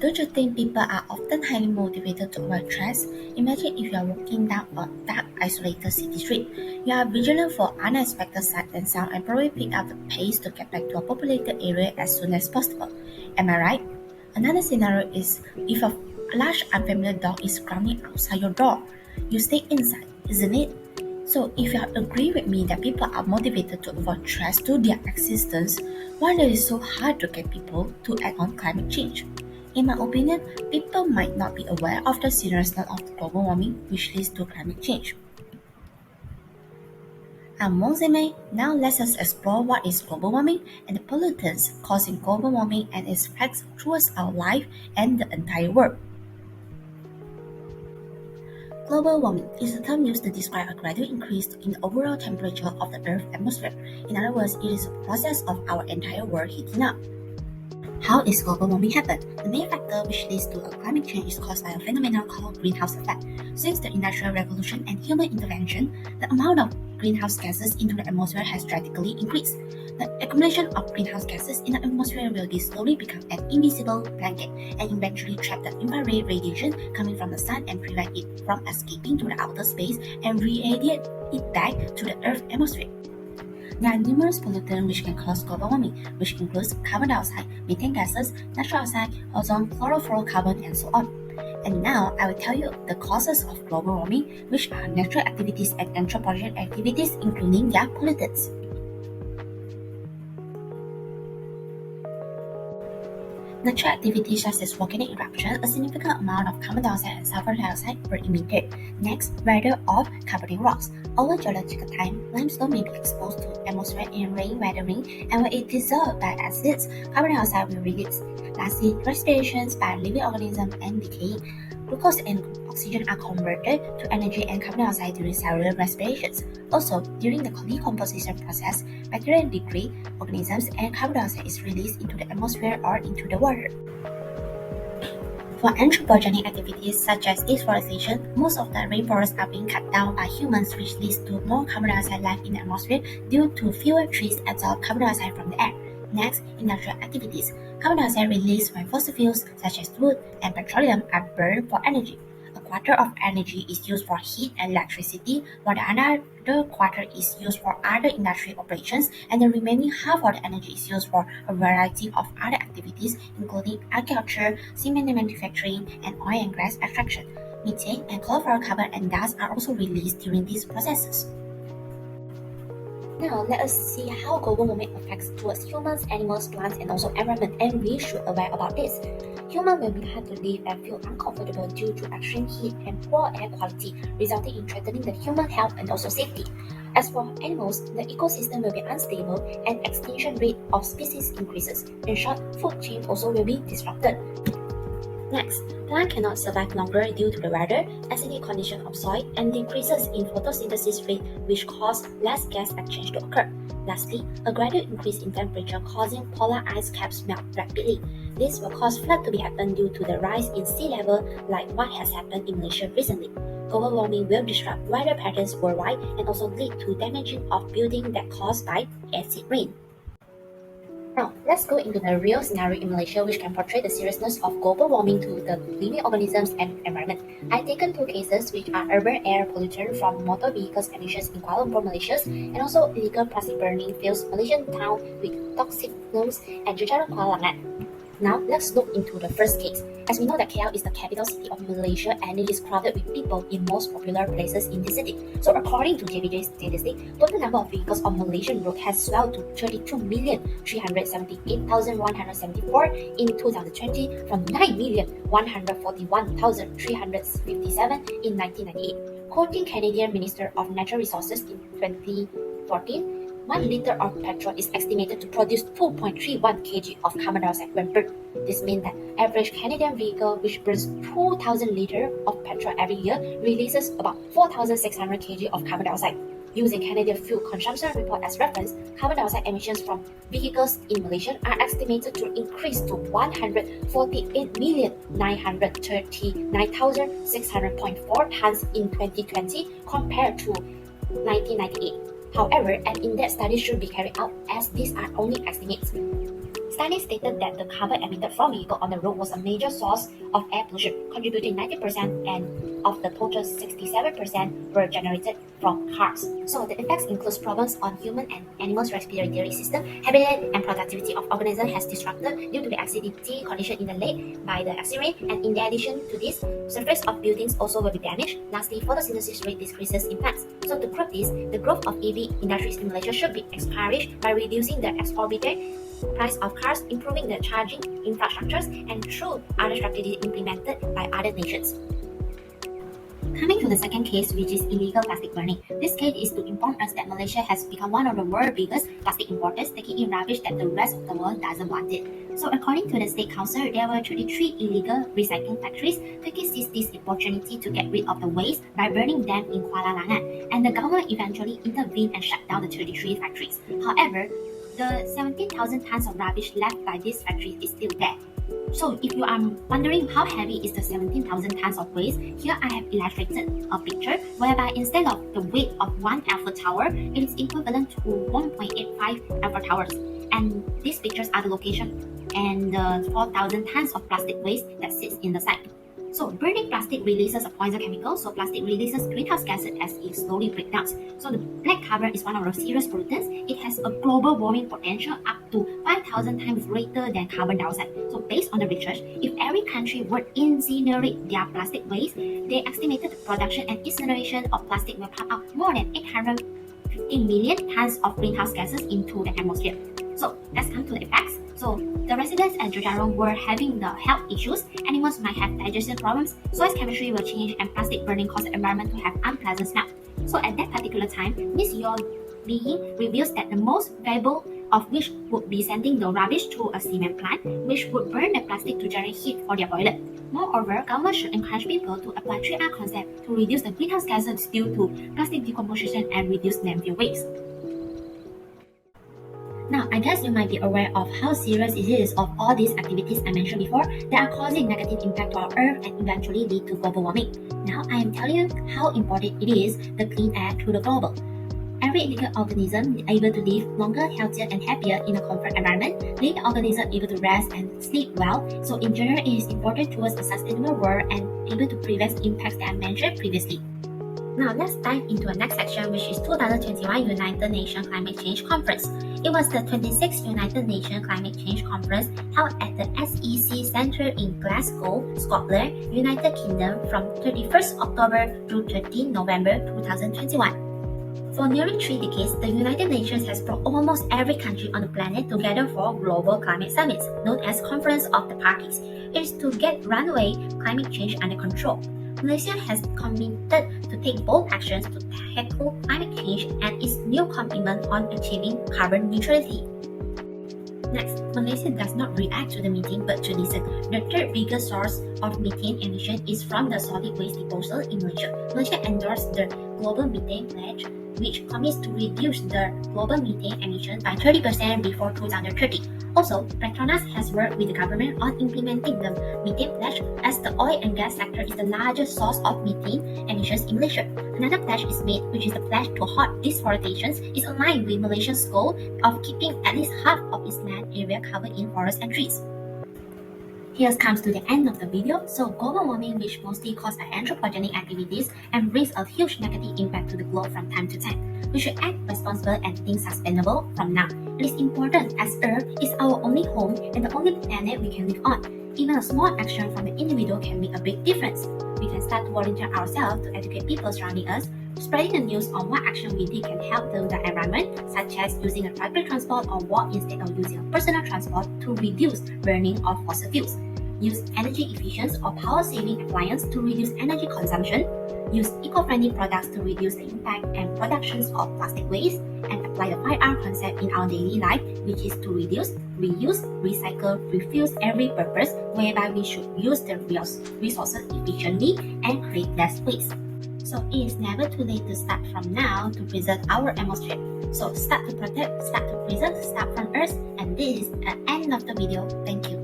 Don't you think people are often highly motivated to avoid stress? Imagine if you are walking down a dark, isolated city street. You are vigilant for unexpected sight and sound and probably pick up the pace to get back to a populated area as soon as possible. Am I right? Another scenario is if a large unfamiliar dog is growling outside your door. You stay inside, isn't it? So if you agree with me that people are motivated to avoid stress to their existence, why it is so hard to get people to act on climate change? In my opinion, people might not be aware of the seriousness of global warming which leads to climate change. I'm Mongzeme. Now let us explore what is global warming and the pollutants causing global warming and its effects towards our life and the entire world. Global warming is a term used to describe a gradual increase in the overall temperature of the Earth's atmosphere. In other words, it is a process of our entire world heating up. How is global warming happen? The main factor which leads to a climate change is caused by a phenomenon called greenhouse effect. Since the Industrial Revolution and human intervention, the amount of greenhouse gases into the atmosphere has drastically increased. The accumulation of greenhouse gases in the atmosphere will slowly become an invisible blanket and eventually trap the infrared radiation coming from the sun and prevent it from escaping to the outer space and radiate it back to the Earth's atmosphere. There are numerous pollutants which can cause global warming, which includes carbon dioxide, methane gases, nitrous oxide, ozone, chlorofluorocarbon, and so on. And now I will tell you the causes of global warming, which are natural activities and anthropogenic activities, including their pollutants. Natural activities such as volcanic eruption, a significant amount of carbon dioxide and sulfur dioxide were emitted. Next, weather of carbonic rocks. Over geological time, limestone may be exposed to atmosphere in rain weathering, and when it dissolved by acids, carbon dioxide will release. Lastly, respirations by living organisms and decay. Glucose and oxygen are converted to energy and carbon dioxide during cellular respirations. Also, during the decomposition process, bacteria degrade organisms and carbon dioxide is released into the atmosphere or into the water. For anthropogenic activities such as deforestation, most of the rainforests are being cut down by humans, which leads to more carbon dioxide left in the atmosphere due to fewer trees absorb carbon dioxide from the air. Next, industrial activities. Carbon dioxide released when fossil fuels such as wood and petroleum are burned for energy. A quarter of energy is used for heat and electricity, while the other quarter is used for other industrial operations, and the remaining half of the energy is used for a variety of other activities, including agriculture, cement manufacturing, and oil and gas extraction. Methane and chlorofluorocarbon and dust are also released during these processes. Now, let us see how global warming affects towards humans, animals, plants, and also environment, and we should aware about this. Humans will be hard to live and feel uncomfortable due to extreme heat and poor air quality, resulting in threatening the human health and also safety. As for animals, the ecosystem will be unstable and extinction rate of species increases. In short, food chain also will be disrupted. Next, plants cannot survive longer due to the weather, acidic condition of soil, and decreases in photosynthesis rate, which cause less gas exchange to occur. Lastly, a gradual increase in temperature causing polar ice caps melt rapidly. This will cause flood to be happen due to the rise in sea level, like what has happened in Malaysia recently. Global warming will disrupt weather patterns worldwide and also lead to damaging of buildings that caused by acid rain. Now, let's go into the real scenario in Malaysia which can portray the seriousness of global warming to the living organisms and environment. I've taken two cases which are urban air pollution from motor vehicles emissions in Kuala Lumpur, Malaysia, and also illegal plastic burning fills Malaysian town with toxic fumes at Jejaring, Kuala Langat. Now, let's look into the first case. As we know that KL is the capital city of Malaysia and it is crowded with people in most popular places in the city. So according to JBJ's statistic, total number of vehicles on Malaysian road has swelled to 32,378,174 in 2020 from 9,141,357 in 1998. Quoting Canadian Minister of Natural Resources in 2014, 1 liter of petrol is estimated to produce 2.31 kg of carbon dioxide when burned. This means that average Canadian vehicle which burns 2,000 liters of petrol every year releases about 4,600 kg of carbon dioxide. Using Canadian Fuel Consumption Report as reference, carbon dioxide emissions from vehicles in Malaysia are estimated to increase to 148,939,600.4 tons in 2020 compared to 1998. However, an in-depth study should be carried out as these are only estimates. study stated that the carbon emitted from vehicles on the road was a major source of air pollution, contributing 90%, and of the total 67% were generated from cars. So the effects includes problems on human and animals' respiratory system, habitat and productivity of organisms has disrupted due to the acidity condition in the lake by the acid rain, and in addition to this, surface of buildings also will be damaged. Lastly, photosynthesis rate decreases in plants. So to curb this, the growth of EV industries in Malaysia should be encouraged by reducing the exorbitant price of cars, improving the charging infrastructures, and through other strategies implemented by other nations. Coming to the second case, which is illegal plastic burning. This case is to inform us that Malaysia has become one of the world's biggest plastic importers, taking in rubbish that the rest of the world doesn't want it. So according to the State Council, there were 33 illegal recycling factories taking this opportunity to get rid of the waste by burning them in Kuala Langat, and the government eventually intervened and shut down the 33 factories. However, the 17,000 tons of rubbish left by these factories is still there. So if you are wondering how heavy is the 17,000 tons of waste, here I have illustrated a picture whereby instead of the weight of one Eiffel Tower, it is equivalent to 1.85 Eiffel Towers. And these pictures are the location and the 4,000 tons of plastic waste that sits in the site. So burning plastic releases a poison chemical, so plastic releases greenhouse gases as it slowly breaks down. So the black carbon is one of the serious pollutants. It has a global warming potential up to 5,000 times greater than carbon dioxide. So based on the research, if every country would incinerate their plastic waste, they estimated the production and incineration of plastic will pump out more than 850 million tons of greenhouse gases into the atmosphere. So let's come to the effects. So the residents at Jojarong were having the health issues. Animals might have digestion problems, soil chemistry will change, and plastic burning causes the environment to have unpleasant smell. So at that particular time, Miss Your Being reveals that the most valuable of which would be sending the rubbish to a cement plant, which would burn the plastic to generate heat for their boiler. Moreover, government should encourage people to apply 3R concept to reduce the greenhouse gases due to plastic decomposition and reduce landfill waste. Now, I guess you might be aware of how serious it is of all these activities I mentioned before that are causing negative impact to our earth and eventually lead to global warming. Now, I am telling you how important it is the clean air to the global. Every living organism is able to live longer, healthier, and happier in a comfort environment. Living organisms able to rest and sleep well. So in general, it is important towards a sustainable world and able to prevent impacts that I mentioned previously. Now let's dive into the next section, which is 2021 United Nations Climate Change Conference. It was the 26th United Nations Climate Change Conference held at the SEC Centre in Glasgow, Scotland, United Kingdom from 31st October to 13 November 2021. For nearly 3 decades, the United Nations has brought almost every country on the planet together for global climate summits, known as Conference of the Parties. It is to get runaway climate change under control. Malaysia has committed to take bold actions to tackle climate change and its new commitment on achieving carbon neutrality. Next, Malaysia does not react to the meeting but to listen. The third biggest source of methane emission is from the solid waste disposal in Malaysia. Malaysia endorsed the Global Methane Pledge, which commits to reduce the global methane emission by 30% before 2030. Also, Petronas has worked with the government on implementing the methane pledge as the oil and gas sector is the largest source of methane emissions in Malaysia. Another pledge is made, which is the pledge to halt deforestation, is aligned with Malaysia's goal of keeping at least half of its land area covered in forests and trees. Here comes to the end of the video. So global warming, which mostly caused by anthropogenic activities and brings a huge negative impact to the globe from time to time. We should act responsible and think sustainable from now. It is important as Earth is our only home and the only planet we can live on. Even a small action from the individual can make a big difference. We can start to volunteer ourselves to educate people surrounding us. Spreading the news on what action we did can help the environment, such as using a public transport or walk instead of using a personal transport to reduce burning of fossil fuels. Use energy efficient or power-saving appliances to reduce energy consumption. Use eco-friendly products to reduce the impact and productions of plastic waste, and apply the 5R concept in our daily life, which is to reduce, reuse, recycle, refuse, and repurpose, whereby we should use the resources efficiently and create less waste. So it is never too late to start from now to preserve our atmosphere. So start to protect, start to preserve, start from Earth, and this is the end of the video. Thank you.